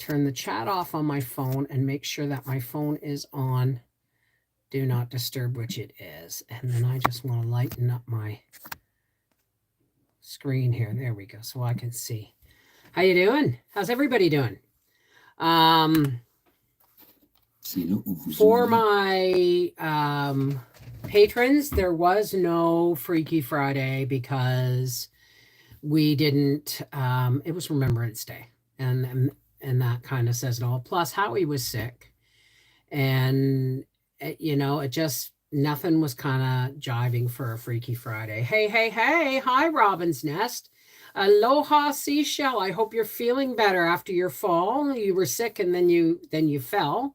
turn the chat off on my phone and make sure that my phone is on do not disturb, which it is. And then I just want to lighten up my screen here. There we go, so I can see. How you doing? How's everybody doing? For my patrons, there was no Freaky Friday because we didn't. It was Remembrance Day, and that kind of says it all. Plus, Howie was sick, and it just nothing was kind of jiving for a Freaky Friday. Hey! Hi, Robin's Nest. Aloha, seashell. I hope you're feeling better after your fall. You were sick, and then you fell.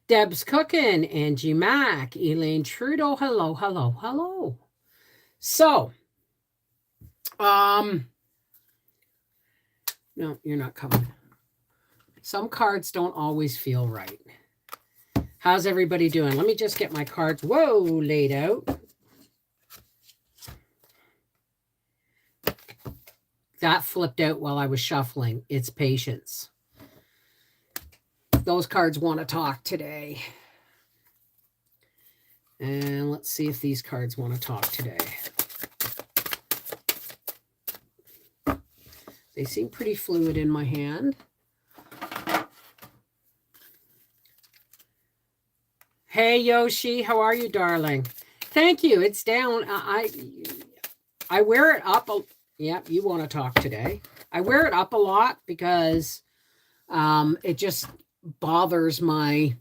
Deb's cooking. Angie Mack. Elaine Trudeau. Hello. So, no, you're not coming. Some cards don't always feel right. How's everybody doing? Let me just get my cards, laid out. That flipped out while I was shuffling. It's patience. Those cards want to talk today. And let's see if these cards want to talk today. They seem pretty fluid in my hand. Hey, Yoshi, how are you, darling? Thank you. It's down. I wear it up. Yeah, you want to talk today. I wear it up a lot because it just bothers my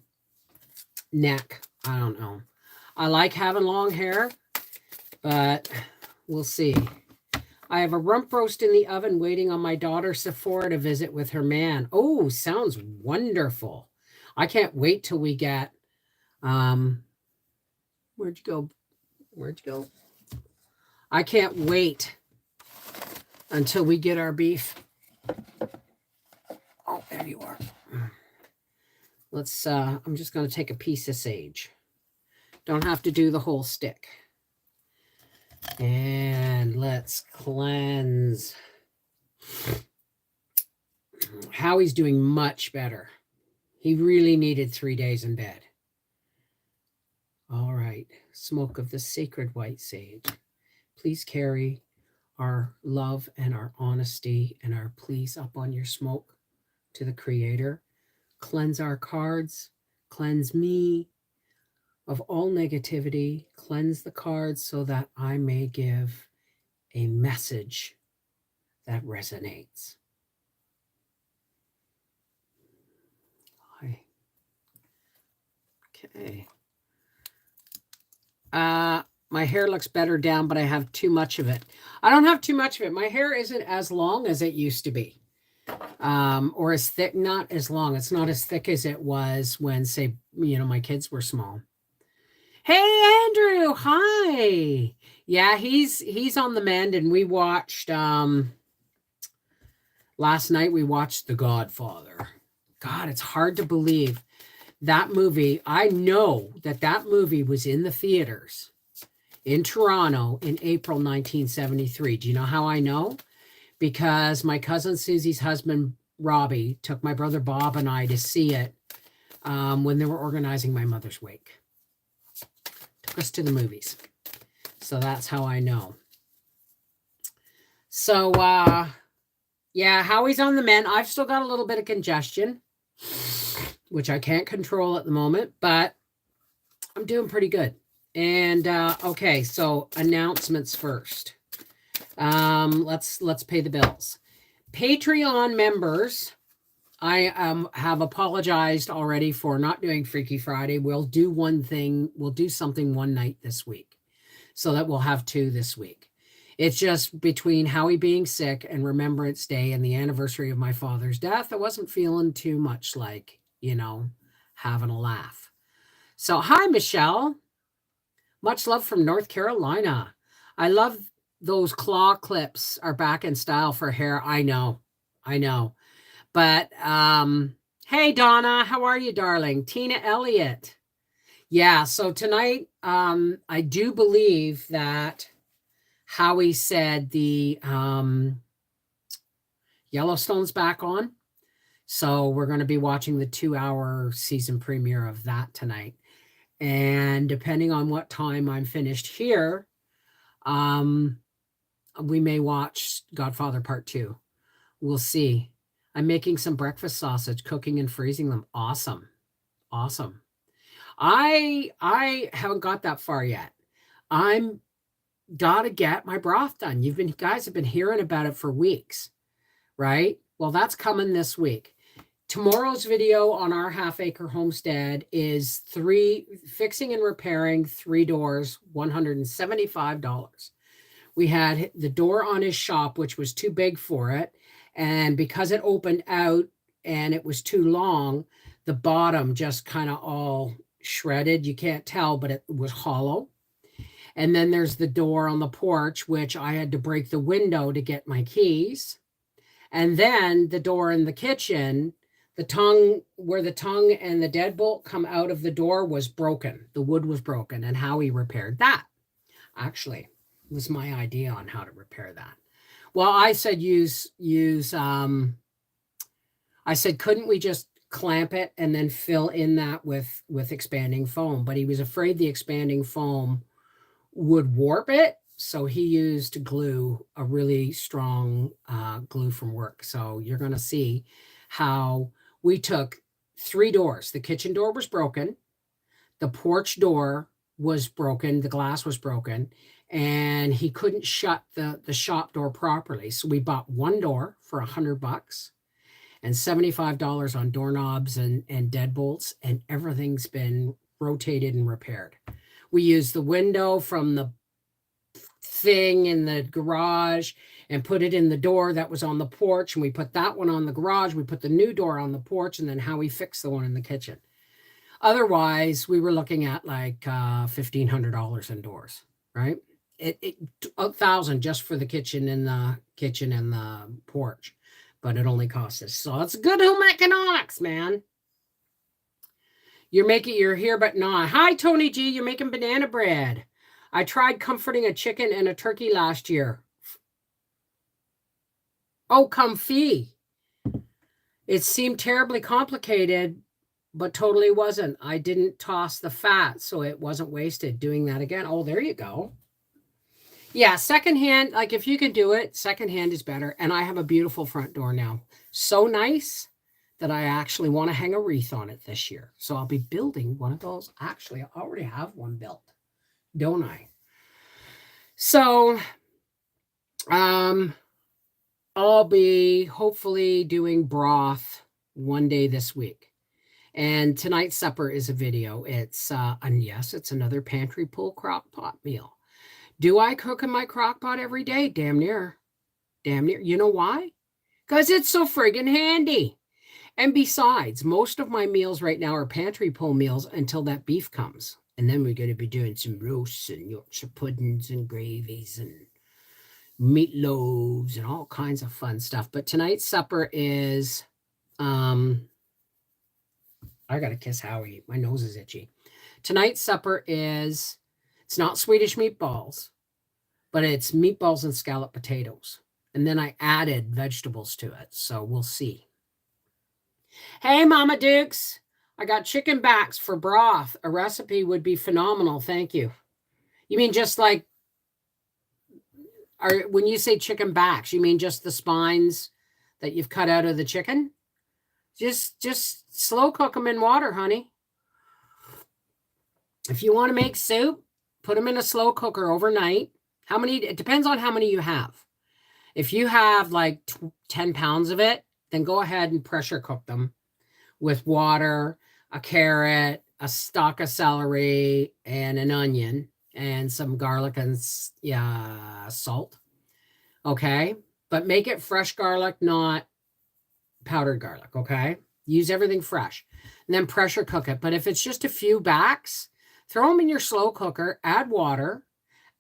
neck. I don't know. I like having long hair, but we'll see. I have a rump roast in the oven waiting on my daughter Sephora to visit with her man. Oh, sounds wonderful. I can't wait till we get... Where'd you go? I can't wait until we get our beef. Oh, there you are. Let's, I'm just going to take a piece of sage. Don't have to do the whole stick. And let's cleanse. Howie's doing much better. He really needed 3 days in bed. All right. Smoke of the sacred white sage. Please carry our love and our honesty and our pleas up on your smoke to the Creator. Cleanse our cards. Cleanse me of all negativity. Cleanse the cards so that I may give a message that resonates. Hi. Okay. My hair looks better down, but I have too much of it. I don't have too much of it. My hair isn't as long as it used to be. Or as thick, not as long. It's not as thick as it was when, say, my kids were small. Hey, Andrew. Hi. Yeah, he's on the mend, and we watched, last night we watched The Godfather. God, it's hard to believe. That movie, I know that movie was in the theaters in Toronto in April 1973. Do you know how I know? Because my cousin Susie's husband, Robbie, took my brother Bob and I to see it when they were organizing my mother's wake. Took us to the movies. So that's how I know. So, yeah, Howie's on the mend. I've still got a little bit of congestion, which I can't control at the moment, but I'm doing pretty good. And okay, so announcements first. Let's pay the bills. Patreon members, I have apologized already for not doing Freaky Friday. We'll do something one night this week, so that we'll have 2 this week. It's just between Howie being sick and Remembrance Day and the anniversary of my father's death, I wasn't feeling too much like, having a laugh. So, hi, Michelle. Much love from North Carolina. I love those claw clips are back in style for hair. I know. But, hey, Donna, how are you, darling? Tina Elliott. Yeah, so tonight, I do believe that Howie said the Yellowstone's back on. So we're going to be watching the 2-hour season premiere of that tonight. And depending on what time I'm finished here, we may watch Godfather Part 2. We'll see. I'm making some breakfast sausage, cooking and freezing them. Awesome. Awesome. I haven't got that far yet. I'm gotta get my broth done. Guys have been hearing about it for weeks, right? Well, that's coming this week. Tomorrow's video on our half-acre homestead is fixing and repairing 3 doors, $175. We had the door on his shop, which was too big for it. And because it opened out and it was too long, the bottom just kind of all shredded. You can't tell, but it was hollow. And then there's the door on the porch, which I had to break the window to get my keys. And then the door in the kitchen, where the tongue and the deadbolt come out of the door was broken. The wood was broken, and how he repaired that actually was my idea on how to repair that. Well, I said I said, couldn't we just clamp it and then fill in that with expanding foam? But he was afraid the expanding foam would warp it. So he used glue, a really strong glue from work. So you're going to see how we took 3 doors. The kitchen door was broken. The porch door was broken. The glass was broken. And he couldn't shut the shop door properly. So we bought 1 door for $100 and $75 on doorknobs and deadbolts. And everything's been rotated and repaired. We used the window from the thing in the garage and put it in the door that was on the porch. And we put that one on the garage. We put the new door on the porch, and then how we fixed the one in the kitchen. Otherwise, we were looking at like $1,500 in doors, right? $1,000 just for the kitchen and the porch, but it only cost us. So it's good home economics, man. You're here, but not. Hi, Tony G. You're making banana bread. I tried comforting a chicken and a turkey last year. Oh, comfy. It seemed terribly complicated, but totally wasn't. I didn't toss the fat, so it wasn't wasted. Doing that again. Oh, there you go. Yeah, secondhand, like if you can do it, secondhand is better. And I have a beautiful front door now. So nice that I actually want to hang a wreath on it this year. So I'll be building one of those. Actually, I already have one built, don't I? So I'll be hopefully doing broth one day this week. And tonight's supper is a video. And yes, it's another pantry pull crock pot meal. Do I cook in my crock pot every day? Damn near. Damn near. You know why? Because it's so friggin' handy. And besides, most of my meals right now are pantry pull meals until that beef comes. And then we're going to be doing some roasts and Yorkshire puddings and gravies and meatloaves and all kinds of fun stuff. But tonight's supper is, I got to kiss Howie. My nose is itchy. Tonight's supper is, it's not Swedish meatballs, but it's meatballs and scalloped potatoes. And then I added vegetables to it. So we'll see. Hey, Mama Dukes. I got chicken backs for broth. A recipe would be phenomenal. Thank you. You mean just like, when you say chicken backs, you mean just the spines that you've cut out of the chicken? Just slow cook them in water, honey. If you want to make soup, put them in a slow cooker overnight. It depends on how many you have. If you have like 10 pounds of it, then go ahead and pressure cook them with water, a carrot, a stalk of celery, and an onion, and some garlic and salt. Okay? But make it fresh garlic, not powdered garlic, okay? Use everything fresh. And then pressure cook it. But if it's just a few backs, throw them in your slow cooker, add water,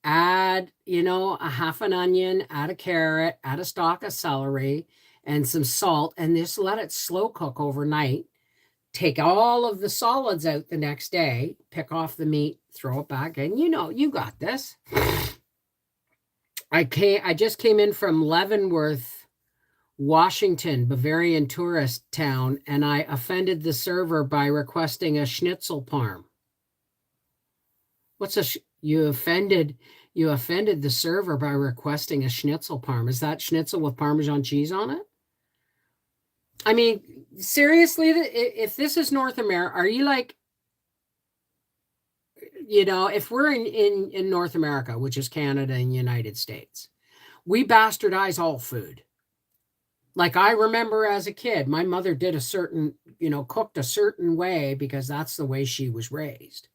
add, a half an onion, add a carrot, add a stalk of celery, and some salt, and just let it slow cook overnight. Take all of the solids out the next day, pick off the meat, throw it back in. You got this. I just came in from Leavenworth Washington, Bavarian tourist town, and I offended the server by requesting a schnitzel parm. What's you offended the server by requesting a schnitzel parm? Is that schnitzel with Parmesan cheese on it? I mean, seriously, if this is North America, are you like, if we're in North America, which is Canada and United States, we bastardize all food. Like I remember as a kid, my mother did a certain, cooked a certain way because that's the way she was raised.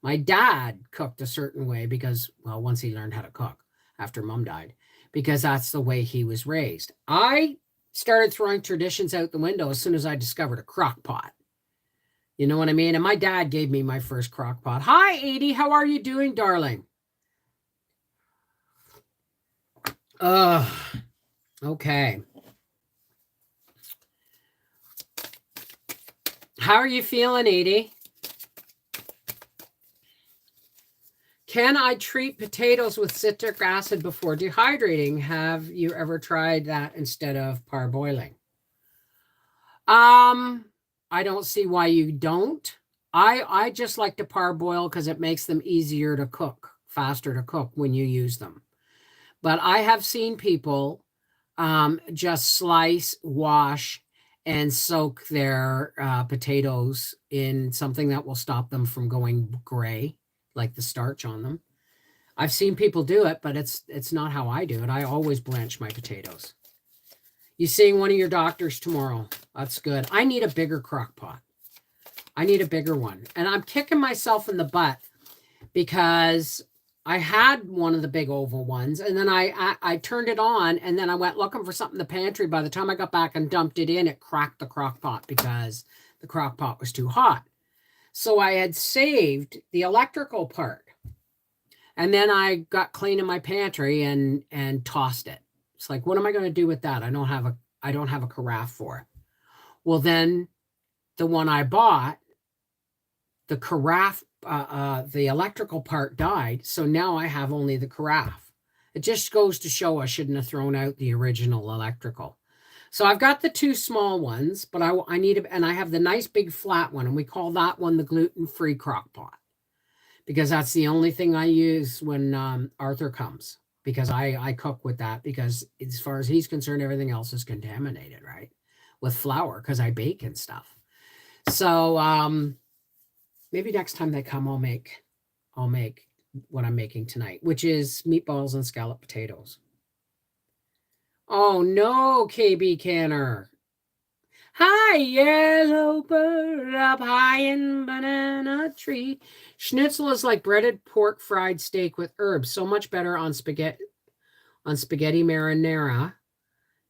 My dad cooked a certain way because, well, once he learned how to cook after mom died, because that's the way he was raised. I started throwing traditions out the window as soon as I discovered a crock pot. You know what I mean? And my dad gave me my first crock pot. Hi, Edie. How are you doing, darling? Okay. How are you feeling, Edie? Can I treat potatoes with citric acid before dehydrating? Have you ever tried that instead of parboiling? I don't see why you don't. I just like to parboil because it makes them easier to cook, faster to cook when you use them. But I have seen people just slice, wash, and soak their potatoes in something that will stop them from going gray, like the starch on them. I've seen people do it, but it's not how I do it. I always blanch my potatoes. You seeing one of your doctors tomorrow? That's good. I need a bigger crock pot. I need a bigger one. And I'm kicking myself in the butt because I had one of the big oval ones, and then I turned it on, and then I went looking for something in the pantry. By the time I got back and dumped it in, it cracked the crock pot because the crock pot was too hot. So I had saved the electrical part. And then I got clean in my pantry and tossed it. It's like, what am I going to do with that? I don't have a carafe for it. Well, then the one I bought, the carafe, the electrical part died. So now I have only the carafe. It just goes to show I shouldn't have thrown out the original electrical. So I've got the two small ones, but I need and I have the nice big flat one, and we call that one the gluten-free crock pot, because that's the only thing I use when Arthur comes, because I cook with that, because as far as he's concerned, everything else is contaminated, right? With flour, because I bake and stuff. So maybe next time they come, I'll make what I'm making tonight, which is meatballs and scalloped potatoes. Oh no, KB Canner. Hi, yellow bird up high in banana tree. Schnitzel is like breaded pork fried steak with herbs. So much better on spaghetti marinara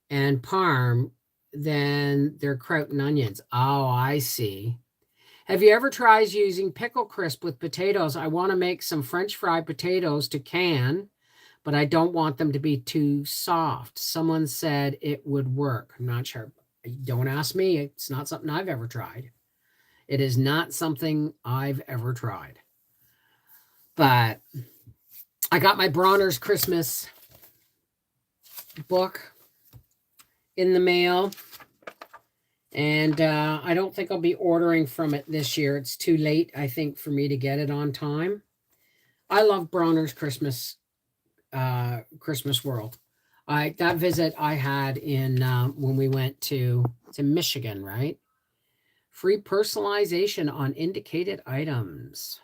and parm than their kraut and onions. Oh, I see. Have you ever tried using pickle crisp with potatoes? I want to make some French fried potatoes to can, but I don't want them to be too soft. Someone said it would work. I'm not sure. Don't ask me. It's not something I've ever tried. It is not something I've ever tried. But I got my Bronner's Christmas book in the mail. And I don't think I'll be ordering from it this year. It's too late, I think, for me to get it on time. I love Bronner's Christmas World. That visit I had in when we went to Michigan, right? Free personalization on indicated items.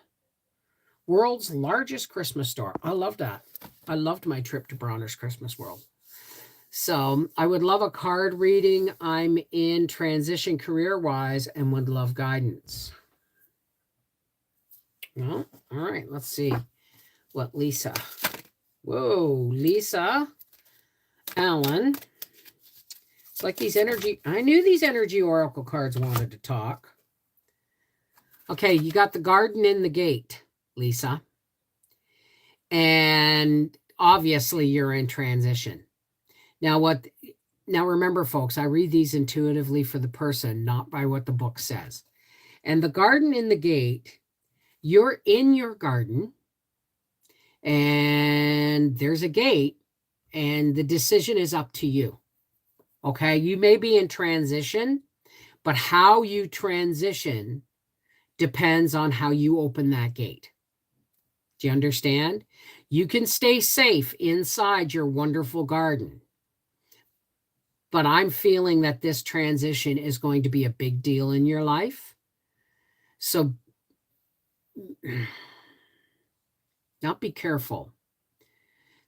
World's largest Christmas store. I love that. I loved my trip to Bronner's Christmas World. So I would love a card reading. I'm in transition career-wise and would love guidance. Well, all right. Let's see what Lisa. Whoa, Lisa Allen. It's like these energy. I knew these energy oracle cards wanted to talk. Okay, you got the garden in the gate, Lisa. And obviously you're in transition. Now remember, folks, I read these intuitively for the person, not by what the book says. And the garden in the gate, you're in your garden, and there's a gate, and the decision is up to you. Okay. You may be in transition, but how you transition depends on how you open that gate. Do you understand? You can stay safe inside your wonderful garden, but I'm feeling that this transition is going to be a big deal in your life. So, not be careful.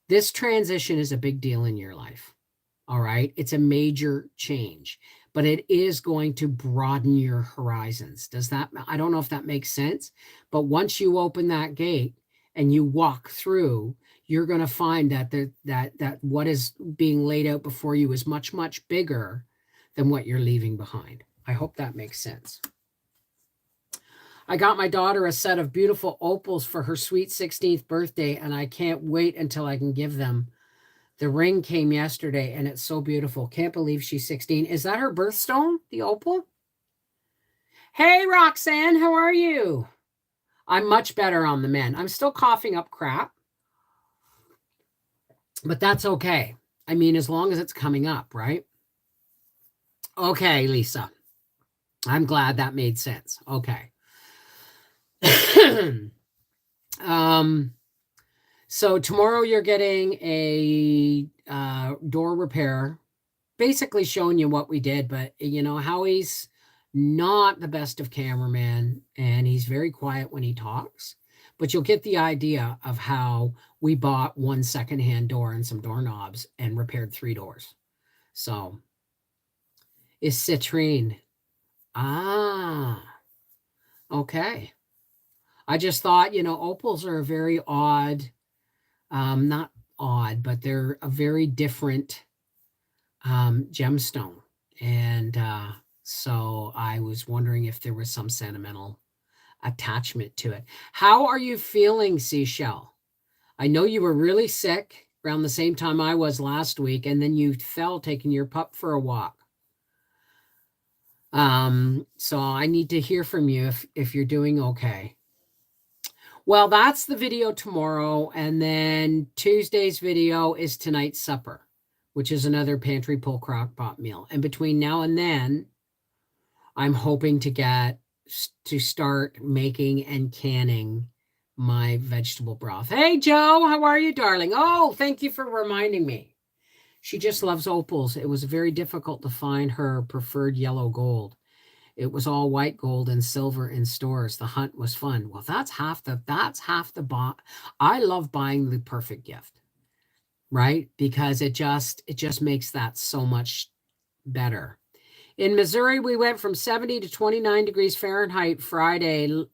This transition is a big deal in your life. All right. It's a major change, but it is going to broaden your horizons. I don't know if that makes sense, but once you open that gate and you walk through, you're going to find that what is being laid out before you is much, much bigger than what you're leaving behind. I hope that makes sense. I got my daughter a set of beautiful opals for her sweet 16th birthday, and I can't wait until I can give them. The ring came yesterday, and it's so beautiful. Can't believe she's 16. Is that her birthstone, the opal? Hey, Roxanne, how are you? I'm much better on the mend. I'm still coughing up crap, but that's okay. I mean, as long as it's coming up, right? Okay, Lisa. I'm glad that made sense. Okay. So tomorrow you're getting a door repair, basically showing you what we did, but Howie's not the best of cameraman, and he's very quiet when he talks, but you'll get the idea of how we bought one secondhand door and some doorknobs and repaired 3 doors. So is citrine. Okay. I just thought, opals are a very odd, not odd, but they're a very different gemstone. And so I was wondering if there was some sentimental attachment to it. How are you feeling, Seashell? I know you were really sick around the same time I was last week, and then you fell taking your pup for a walk. So I need to hear from you if you're doing okay. Well, that's the video tomorrow, and then Tuesday's video is tonight's supper, which is another pantry pull crock pot meal. And between now and then, I'm hoping to start making and canning my vegetable broth. Hey, Joe, how are you, darling? Oh, thank you for reminding me. She just loves opals. It was very difficult to find her preferred yellow gold. It was all white gold and silver in stores. The hunt was fun. Well, that's half the I love buying the perfect gift, right? Because it just makes that so much better. In Missouri, we went from 70 to 29 degrees Fahrenheit Friday.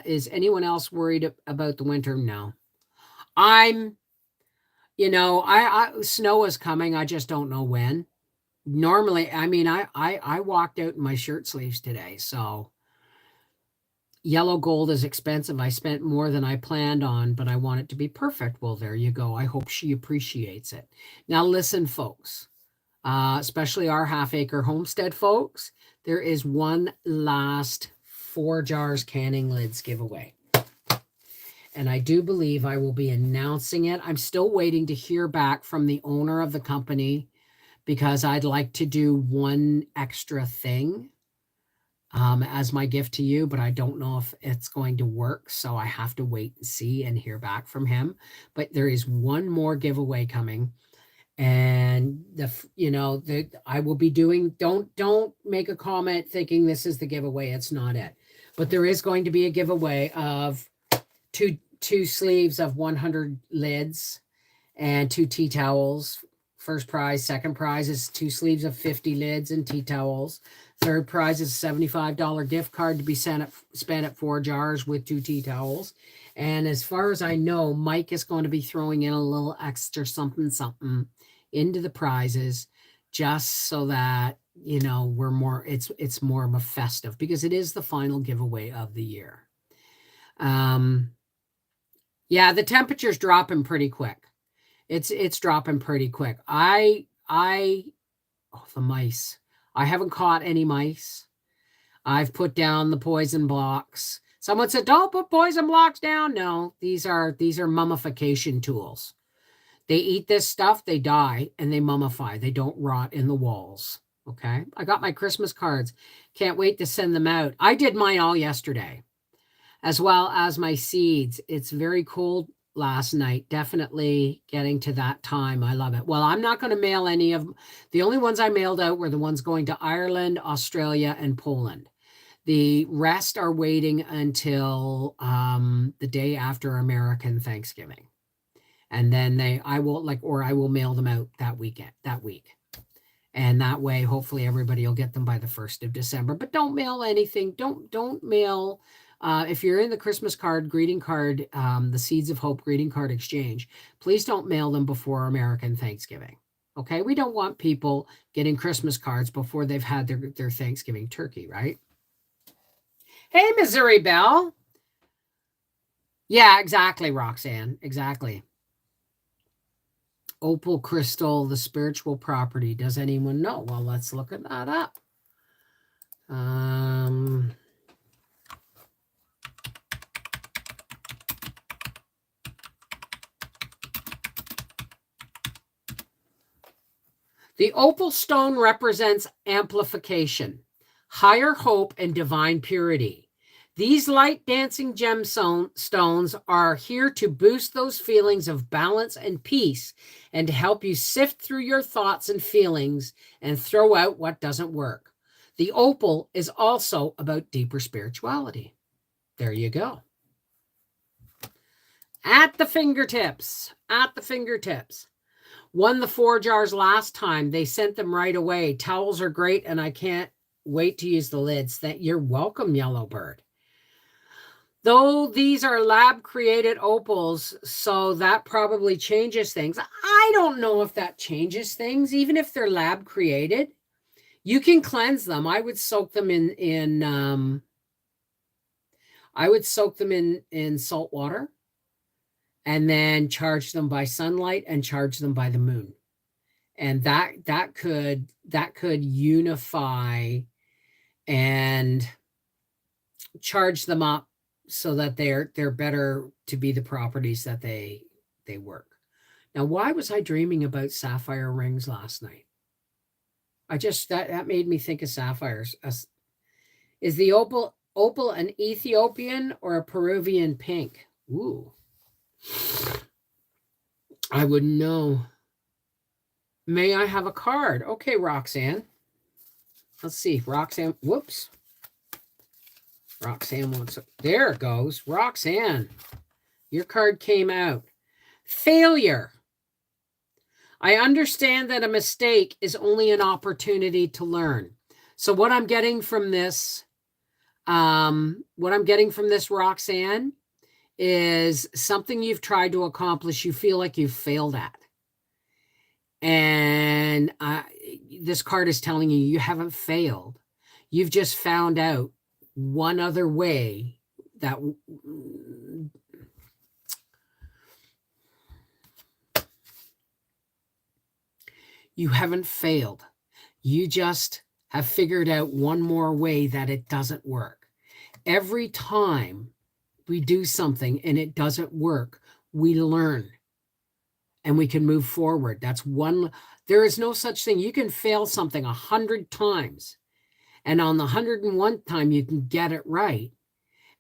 Is anyone else worried about the winter? No. I'm, snow is coming. I just don't know when. Normally, I mean, I walked out in my shirt sleeves today. So yellow gold is expensive. I spent more than I planned on, but I want it to be perfect. Well, there you go. I hope she appreciates it. Now, listen, folks. Especially our half-acre homestead folks, there is one last 4 jars canning lids giveaway. And I do believe I will be announcing it. I'm still waiting to hear back from the owner of the company because I'd like to do one extra thing as my gift to you, but I don't know if it's going to work. So I have to wait and see and hear back from him. But there is one more giveaway coming. And I will be doing, don't make a comment thinking this is the giveaway. It's not it, but there is going to be a giveaway of two sleeves of 100 lids and 2 tea towels. First prize. Second prize is 2 sleeves of 50 lids and tea towels. Third prize is a $75 gift card to be spent at 4 jars with 2 tea towels. And as far as I know, Mike is going to be throwing in a little extra something into the prizes, just so that we're more, it's more of a festive, because it is the final giveaway of the year. Yeah, the temperature's dropping pretty quick. It's dropping pretty quick. The mice. I haven't caught any mice. I've put down the poison blocks. Someone said, don't put poison blocks down. No, these are mummification tools. They eat this stuff, they die, and they mummify. They don't rot in the walls. Okay. I got my Christmas cards. Can't wait to send them out. I did mine all yesterday, as well as my seeds. It's very cold last night. Definitely getting to that time. I love it. Well, I'm not going to mail any of them. The only ones I mailed out were the ones going to Ireland, Australia, and Poland. The rest are waiting until the day after American Thanksgiving. And then I will mail them out that week. And that way, hopefully everybody will get them by the 1st of December. But don't mail anything. Don't mail. If you're in the Christmas card, greeting card, the Seeds of Hope greeting card exchange, please don't mail them before American Thanksgiving. Okay? We don't want people getting Christmas cards before they've had their Thanksgiving turkey, right? Hey, Missouri Belle. Yeah, exactly, Roxanne. Exactly. Opal crystal, the spiritual property. Does anyone know? Well, let's look at that up. The opal stone represents amplification, higher hope, and divine purity. These light dancing gemstones are here to boost those feelings of balance and peace and to help you sift through your thoughts and feelings and throw out what doesn't work. The opal is also about deeper spirituality. There you go. At the fingertips. Won the 4 jars last time. They sent them right away. Towels are great, and I can't wait to use the lids. You're welcome, Yellowbird. Though these are lab-created opals, so that probably changes things. I don't know if that changes things, even if they're lab-created. You can cleanse them. I would soak them in salt water, and then charge them by sunlight and charge them by the moon, and that could unify and charge them up so that they're better to be the properties that they work. Now, why was I dreaming about sapphire rings last night? That made me think of sapphires. Is the opal an Ethiopian or a Peruvian pink? Ooh. I wouldn't know. May I have a card? Okay, Roxanne. Let's see. Roxanne. Whoops. Roxanne wants it. There it goes. Roxanne. Your card came out. Failure. I understand that a mistake is only an opportunity to learn. So what I'm getting from this, Roxanne, is something you've tried to accomplish, you feel like you've failed at. And this card is telling you haven't failed. You've just found out one other way that you haven't failed. You just have figured out one more way that it doesn't work. Every time we do something and it doesn't work, we learn and we can move forward. There is no such thing. You can fail something 100 times, and on the 101st time, you can get it right.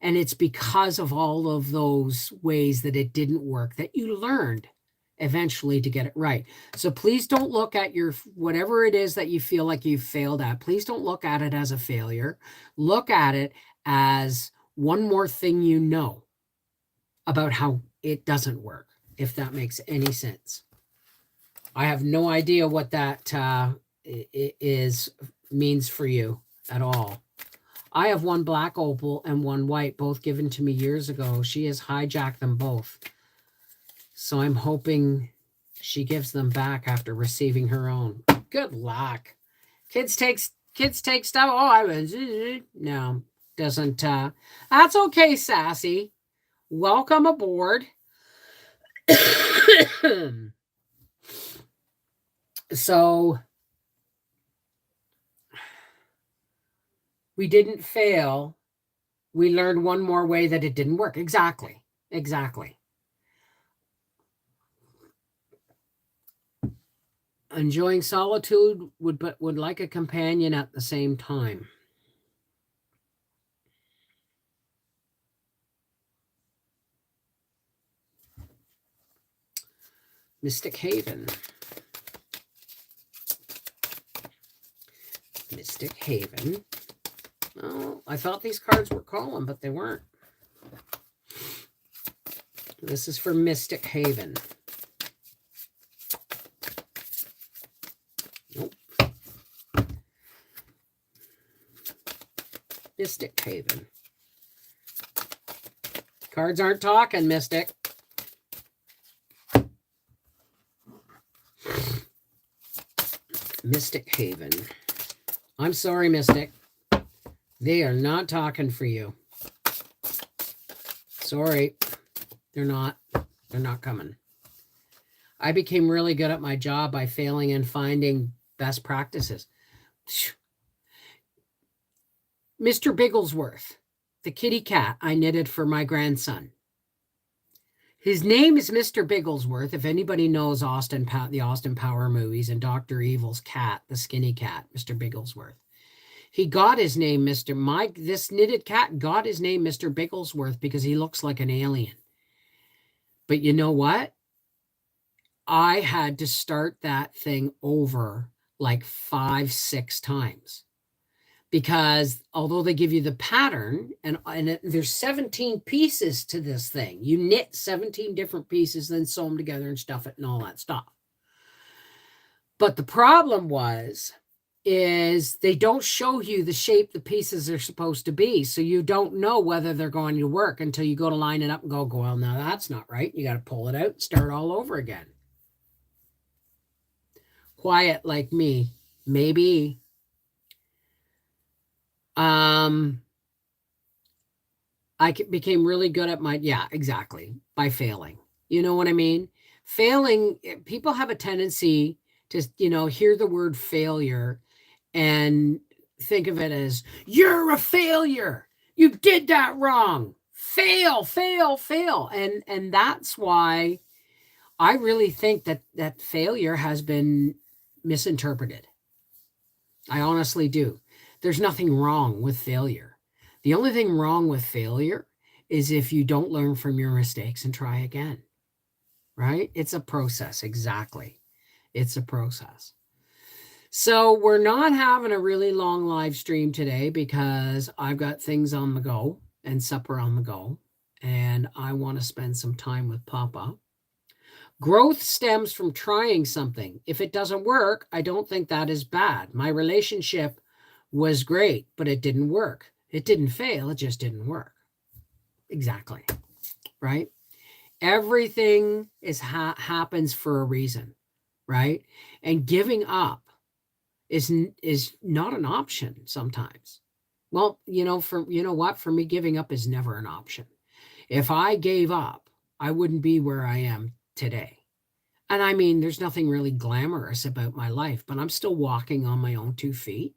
And it's because of all of those ways that it didn't work that you learned eventually to get it right. So please don't look at whatever it is that you feel like you've failed at. Please don't look at it as a failure. Look at it as one more thing you know about how it doesn't work, if that makes any sense. I have no idea what that means for you at all. I have one black opal and one white, both given to me years ago. She has hijacked them both. So I'm hoping she gives them back after receiving her own. Good luck. Kids take stuff. Oh, no, doesn't. That's okay, Sassy. Welcome aboard. So we didn't fail. We learned one more way that it didn't work. Exactly. Enjoying solitude would like a companion at the same time. Mystic Haven. Mystic Haven. Oh, I thought these cards were calling, but they weren't. This is for Mystic Haven. Nope. Mystic Haven. Cards aren't talking, Mystic. Mystic Haven. I'm sorry, Mystic. They are not talking for you. Sorry. They're not coming. I became really good at my job by failing and finding best practices. Mr. Bigglesworth, the kitty cat I knitted for my grandson. His name is Mr. Bigglesworth. If anybody knows the Austin Power movies and Dr. Evil's cat, the skinny cat, Mr. Bigglesworth. He got his name this knitted cat got his name Mr. Bigglesworth because he looks like an alien. But you know what? I had to start that thing over like 5-6 times. Because although they give you the pattern, and there's 17 pieces to this thing. You knit 17 different pieces, then sew them together and stuff it and all that stuff. But the problem is they don't show you the shape the pieces are supposed to be. So you don't know whether they're going to work until you go to line it up and go, well, now that's not right. You got to pull it out and start all over again. Quiet like me, maybe. I became really good at by failing. You know what I mean? Failing, people have a tendency to, hear the word failure and think of it as, you're a failure. You did that wrong. Fail. And that's why I really think that failure has been misinterpreted. I honestly do. There's nothing wrong with failure. The only thing wrong with failure is if you don't learn from your mistakes and try again, right? It's a process, exactly. It's a process. So we're not having a really long live stream today because I've got things on the go and supper on the go, and I want to spend some time with Papa. Growth stems from trying something. If it doesn't work, I don't think that is bad. My relationship was great, but it didn't work. It didn't fail. It just didn't work. Exactly. Right? Everything happens for a reason, right? And giving up is not an option sometimes. Well, for me, giving up is never an option. If I gave up, I wouldn't be where I am today. And I mean, there's nothing really glamorous about my life, but I'm still walking on my own 2 feet.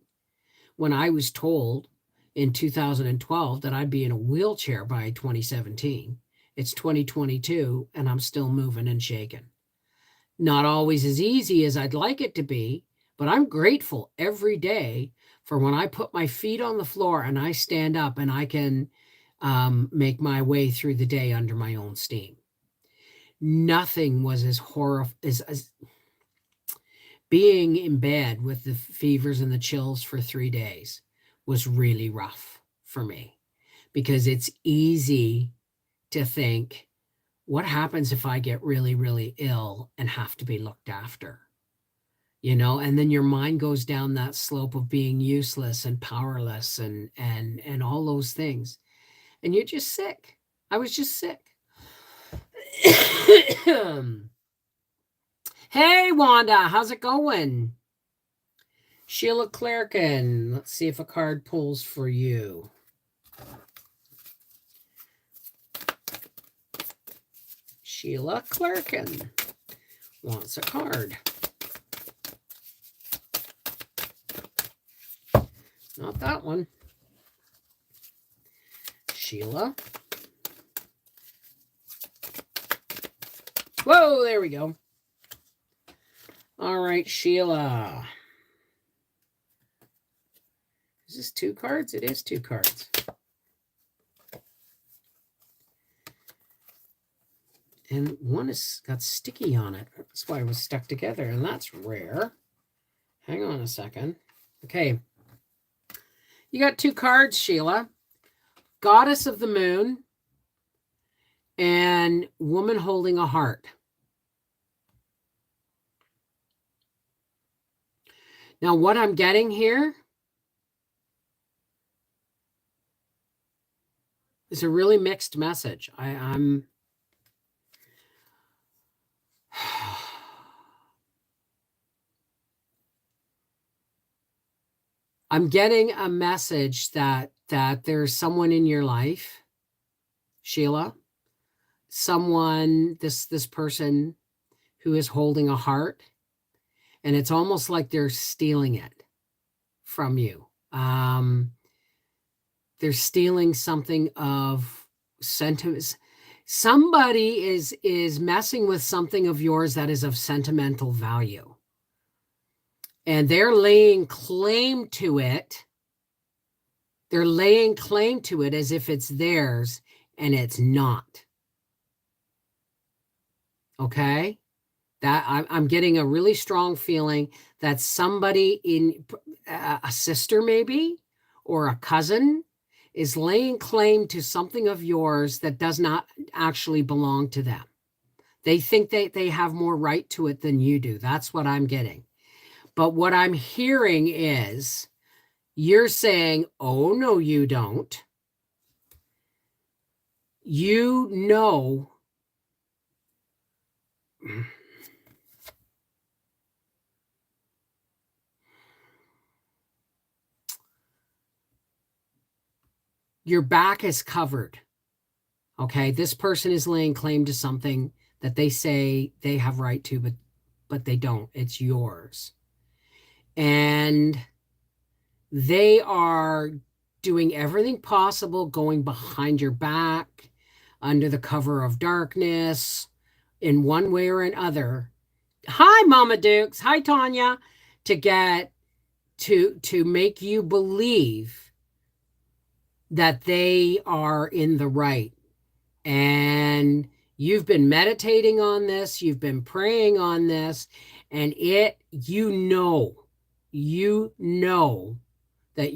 When I was told in 2012 that I'd be in a wheelchair by 2017, it's 2022 and I'm still moving and shaking. Not always as easy as I'd like it to be, but I'm grateful every day for when I put my feet on the floor and I stand up and I can make my way through the day under my own steam. Nothing was as horrible as being in bed with the fevers and the chills for 3 days was really rough for me, because it's easy to think, what happens if I get really, really ill and have to be looked after? And then your mind goes down that slope of being useless and powerless and all those things. And you're just sick. I was just sick. Hey, Wanda, how's it going? Sheila Clarkin, let's see if a card pulls for you. Sheila Clarkin wants a card. Not that one. Sheila. Whoa, there we go. All right, Sheila. Is this 2 cards? It is 2 cards. And one has got sticky on it. That's why it was stuck together, and that's rare. Hang on a second. Okay. You got 2 cards, Sheila. Goddess of the Moon and Woman Holding a Heart. Now, what I'm getting here is a really mixed message. I'm getting a message that there's someone in your life, Sheila, someone, this person who is holding a heart, and it's almost like they're stealing it from you. They're stealing something of sentiments. Somebody is messing with something of yours that is of sentimental value. And they're laying claim to it. They're laying claim to it as if it's theirs, and it's not. Okay? That I'm getting a really strong feeling that somebody in a sister maybe, or a cousin, is laying claim to something of yours that does not actually belong to them. They think they have more right to it than you do. That's what I'm getting. But what I'm hearing is you're saying, oh, no, you don't. You know. Your back is covered. Okay, this person is laying claim to something that they say they have right to, but they don't. It's yours. And they are doing everything possible, going behind your back, under the cover of darkness, in one way or another. Hi, Mama Dukes. Hi, Tanya. To get to make you believe that they are in the right. And you've been meditating on this, you've been praying on this, and you know that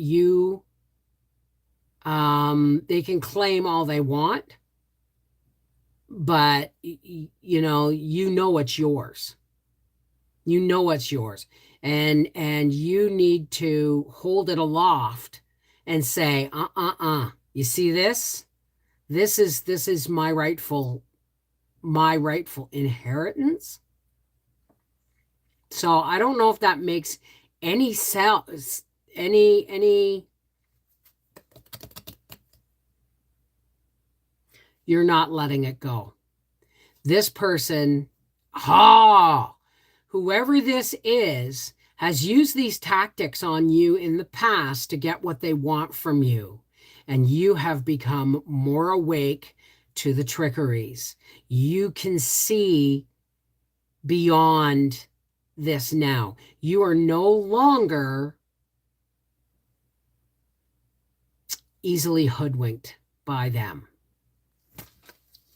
they can claim all they want, but you know it's yours. You know it's yours. And you need to hold it aloft and say, you see this? This is my rightful inheritance. So I don't know if that makes any sense. Any You're not letting it go. This person, whoever this is, has used these tactics on you in the past to get what they want from you. And you have become more awake to the trickeries. You can see beyond this now. You are no longer easily hoodwinked by them.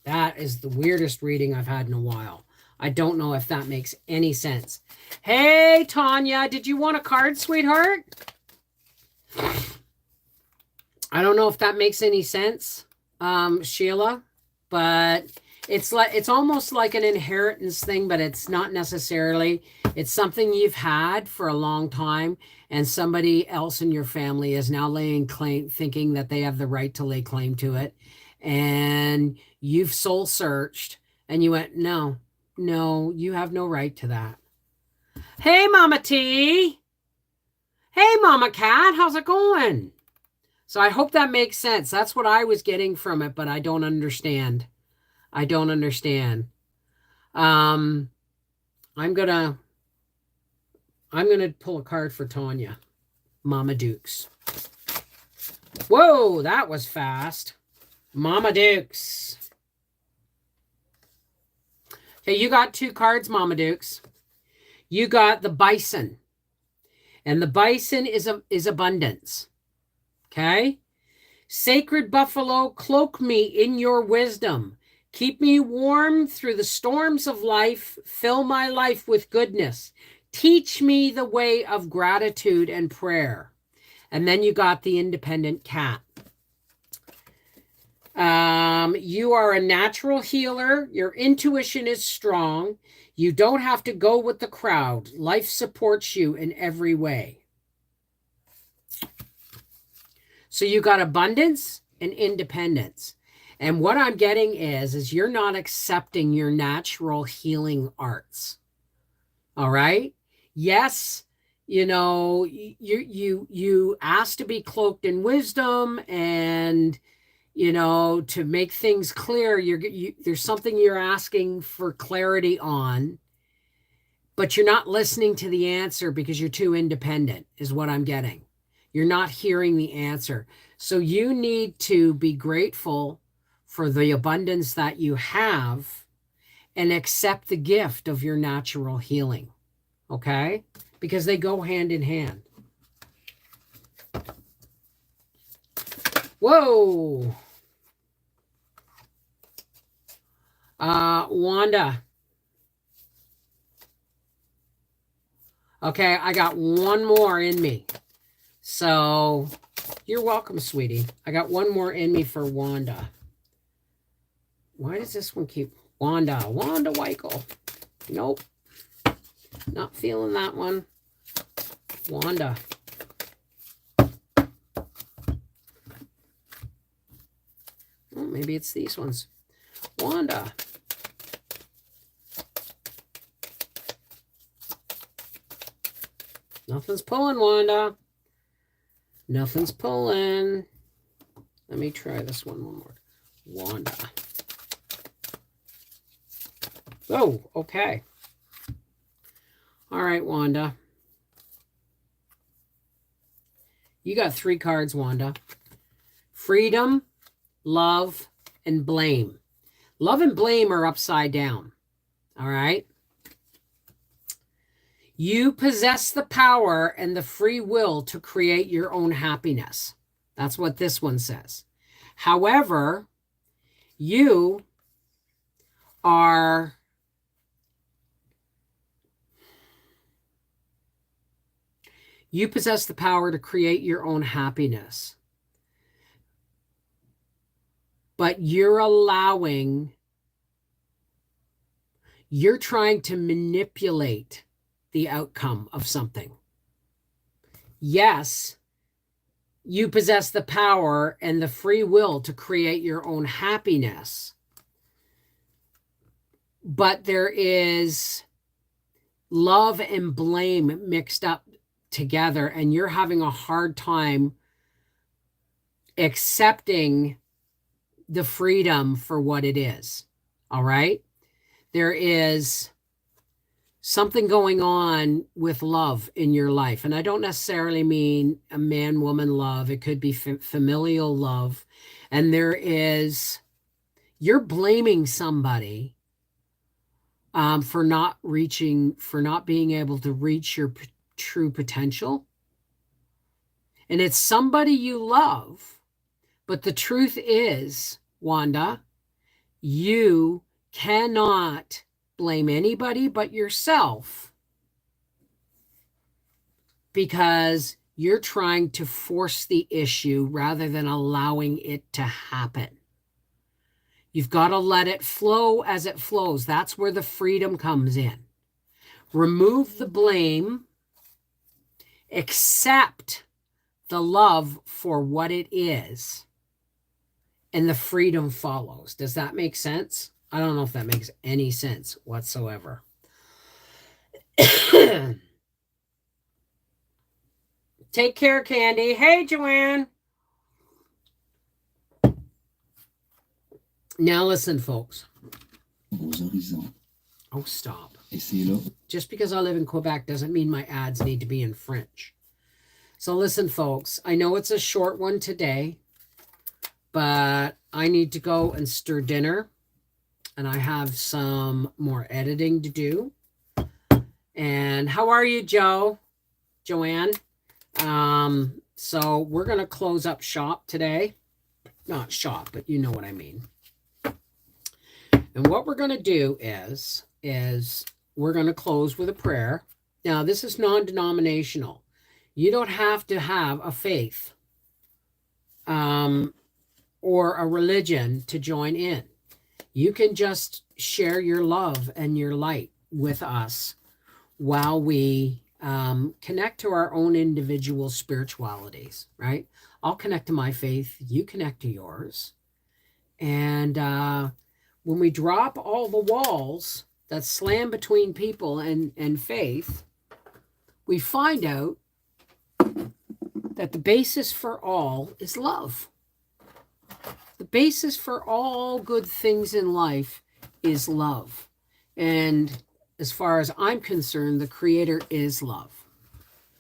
That is the weirdest reading I've had in a while. I don't know if that makes any sense. Hey, Tanya, did you want a card, sweetheart? I don't know if that makes any sense, Sheila, but it's almost like an inheritance thing, but it's not necessarily. It's something you've had for a long time, and somebody else in your family is now laying claim, thinking that they have the right to lay claim to it. And you've soul searched and you went, no, you have no right to that. Hey, Mama T. Hey, Mama Cat. How's it going? So I hope that makes sense. That's what I was getting from it, but I don't understand. I'm gonna pull a card for Tanya. Mama Dukes. Whoa, that was fast. Mama Dukes. Okay, you got 2 cards, Mama Dukes. You got the bison. And the bison is abundance. Okay? Sacred buffalo, cloak me in your wisdom. Keep me warm through the storms of life. Fill my life with goodness. Teach me the way of gratitude and prayer. And then you got the independent cat. You are a natural healer. Your intuition is strong. You don't have to go with the crowd. Life supports you in every way. So you got abundance and independence. And what I'm getting is you're not accepting your natural healing arts. All right? Yes, you know, you ask to be cloaked in wisdom, and you know, to make things clear, there's something you're asking for clarity on, but you're not listening to the answer because you're too independent, is what I'm getting. You're not hearing the answer. So you need to be grateful for the abundance that you have and accept the gift of your natural healing. Okay? Because they go hand in hand. Whoa. Wanda. Okay, I got one more in me. So, you're welcome, sweetie. I got one more in me for Wanda. Why does this one keep... Wanda Weichel. Nope. Not feeling that one. Wanda. Oh, maybe it's these ones. Wanda. Nothing's pulling, Wanda. Nothing's pulling. Let me try this one more. Wanda. Oh, okay. All right, Wanda. You got 3 cards, Wanda. Freedom, love, and blame. Love and blame are upside down. All right? You possess the power and the free will to create your own happiness. That's what this one says. However, you possess the power to create your own happiness. But you're trying to manipulate the outcome of something. Yes, you possess the power and the free will to create your own happiness. But there is love and blame mixed up together, and you're having a hard time accepting the freedom for what it is. All right? There is something going on with love in your life. And I don't necessarily mean a man-woman love. It could be familial love. And you're blaming somebody for not being able to reach your true potential. And it's somebody you love. But the truth is, Wanda, you cannot blame anybody but yourself, because you're trying to force the issue rather than allowing it to happen. You've got to let it flow as it flows. That's where the freedom comes in. Remove the blame, accept the love for what it is, and the freedom follows. Does that make sense? I don't know if that makes any sense whatsoever. Take care, Candy. Hey, Joanne. Now listen, folks. Oh, stop. Just because I live in Quebec doesn't mean my ads need to be in French. So listen, folks. I know it's a short one today, but I need to go and stir dinner. And I have some more editing to do. And how are you, Joanne? So we're going to close up shop today. Not shop, but you know what I mean. And what we're going to do is we're going to close with a prayer. Now, this is non-denominational. You don't have to have a faith or a religion to join in. You can just share your love and your light with us while we connect to our own individual spiritualities, right? I'll connect to my faith, you connect to yours. And when we drop all the walls that slam between people and faith, we find out that the basis for all is love. The basis for all good things in life is love. And as far as I'm concerned, the Creator is love.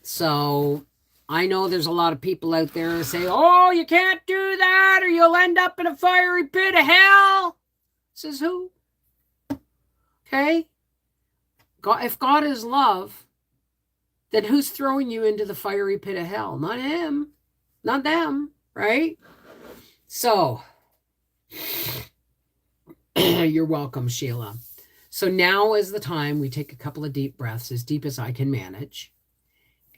So I know there's a lot of people out there who say, oh, you can't do that or you'll end up in a fiery pit of hell. Says who? Okay? God, if God is love, then who's throwing you into the fiery pit of hell? Not him, not them, right? So, you're welcome, Sheila. So now is the time we take a couple of deep breaths, as deep as I can manage.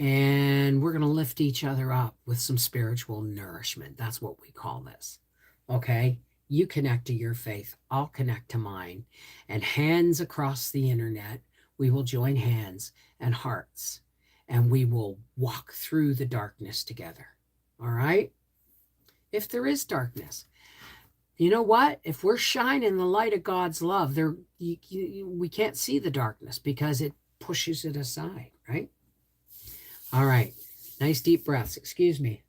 And we're going to lift each other up with some spiritual nourishment. That's what we call this. Okay? You connect to your faith. I'll connect to mine. And hands across the internet, we will join hands and hearts. And we will walk through the darkness together. All right? If there is darkness. You know what? If we're shining the light of God's love, we can't see the darkness because it pushes it aside, right? All right. Nice deep breaths. Excuse me.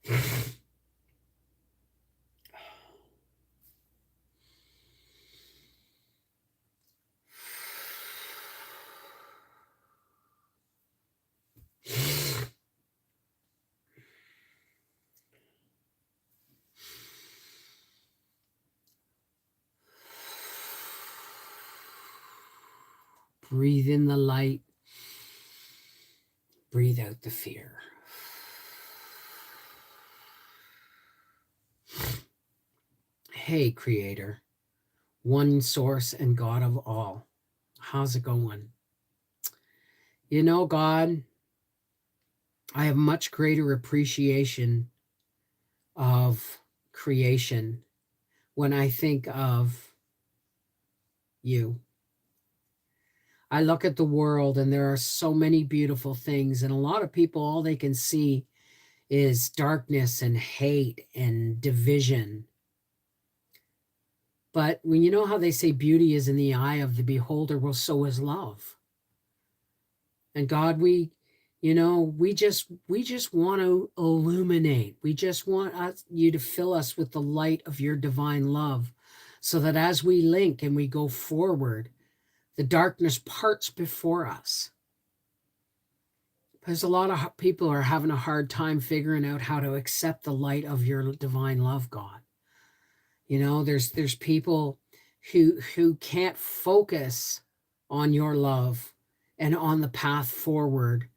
Breathe in the light. Breathe out the fear. Hey, Creator, one source and God of all. How's it going? You know, God, I have much greater appreciation of creation when I think of you. I look at the world and there are so many beautiful things, and a lot of people, all they can see is darkness and hate and division. But when you know how they say beauty is in the eye of the beholder, well, so is love. And God, we just want to illuminate. We just want you to fill us with the light of your divine love, so that as we link and we go forward, the darkness parts before us. Because a lot of people are having a hard time figuring out how to accept the light of your divine love, God. You know, there's people who can't focus on your love and on the path forward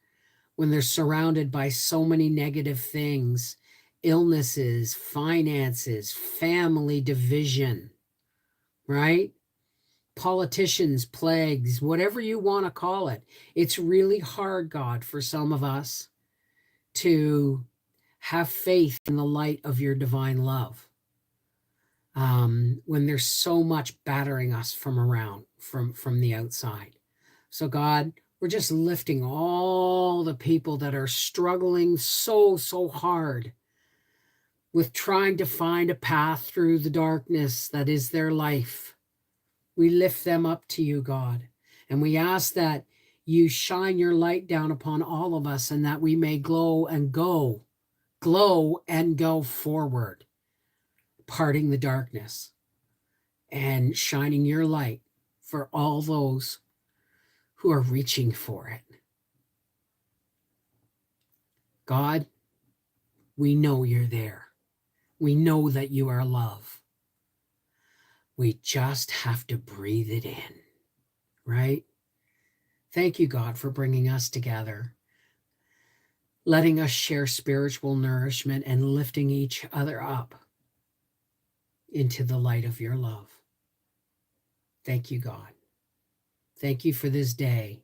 when they're surrounded by so many negative things, illnesses, finances, family division, right? Politicians, plagues, whatever you want to call it. It's really hard, God, for some of us to have faith in the light of your divine love. When there's so much battering us from around, from the outside. So God, we're just lifting all the people that are struggling so hard with trying to find a path through the darkness that is their life. We lift them up to you, God, and we ask that you shine your light down upon all of us, and that we may glow and go forward, parting the darkness and shining your light for all those who are reaching for it. God, we know you're there. We know that you are love. We just have to breathe it in, right? Thank you, God, for bringing us together, letting us share spiritual nourishment and lifting each other up into the light of your love. Thank you, God. Thank you for this day,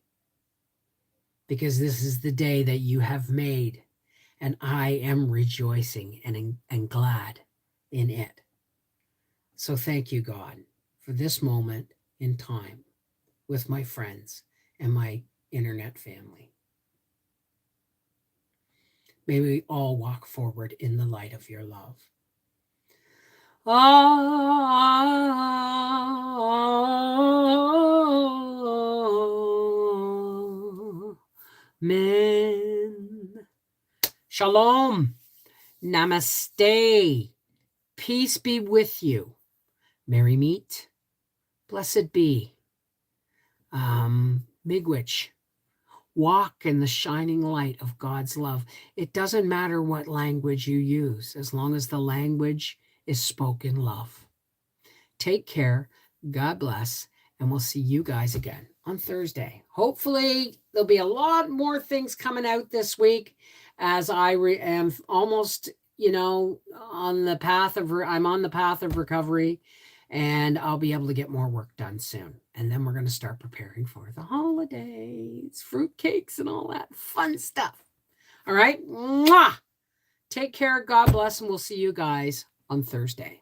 because this is the day that you have made, and I am rejoicing and glad in it. So thank you, God, for this moment in time with my friends and my internet family. May we all walk forward in the light of your love. Amen. Shalom. Namaste. Peace be with you. Merry meet. Blessed be. Miigwech. Walk in the shining light of God's love. It doesn't matter what language you use, as long as the language is spoken love. Take care. God bless. And we'll see you guys again on Thursday. Hopefully, there'll be a lot more things coming out this week, as I am almost, on the path of recovery, and I'll be able to get more work done soon. And then we're going to start preparing for the holidays, fruit cakes and all that fun stuff. All right. Mwah! Take care. God bless. And we'll see you guys on Thursday.